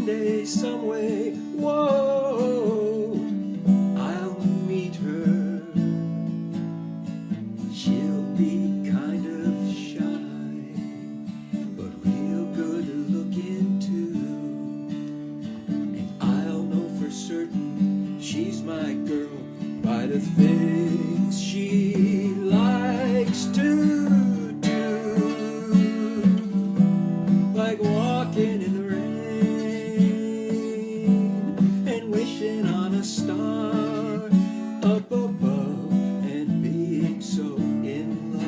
someday, some way, whoa, I'll meet her. She'll be kind of shy, but real good looking too. And I'll know for certain she's my girl by the things she likes to do, like walking in the rain and wishing on a star up above and being so in love.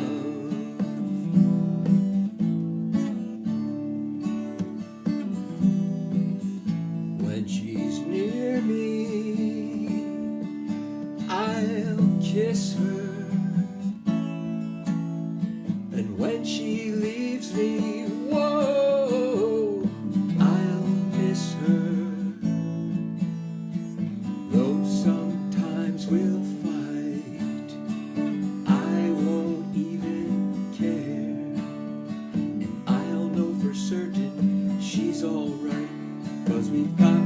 When she's near me, I'll kiss her, and when she leaves me, whoa, I'll miss her. Though sometimes we'll fight, I won't even care, and I'll know for certain she's alright, 'cause we've got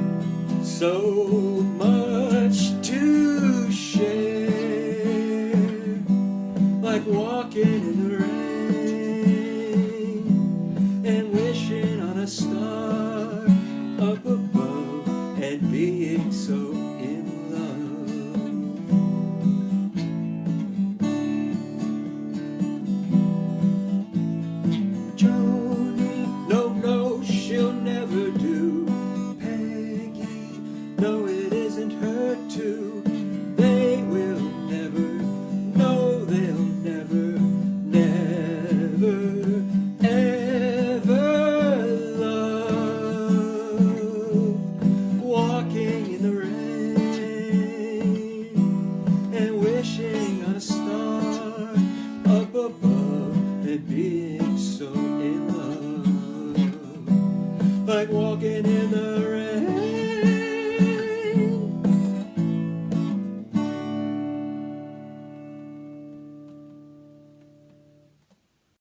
so much to share, like walking in the rain and wishing on a star up above and being so in love. Joni, no, she'll never do. Peggy, no, it isn't her too. They will never, no, they'll never, never, ever love. Walking in the rain and wishing on a star up above and being so in love, like walking in the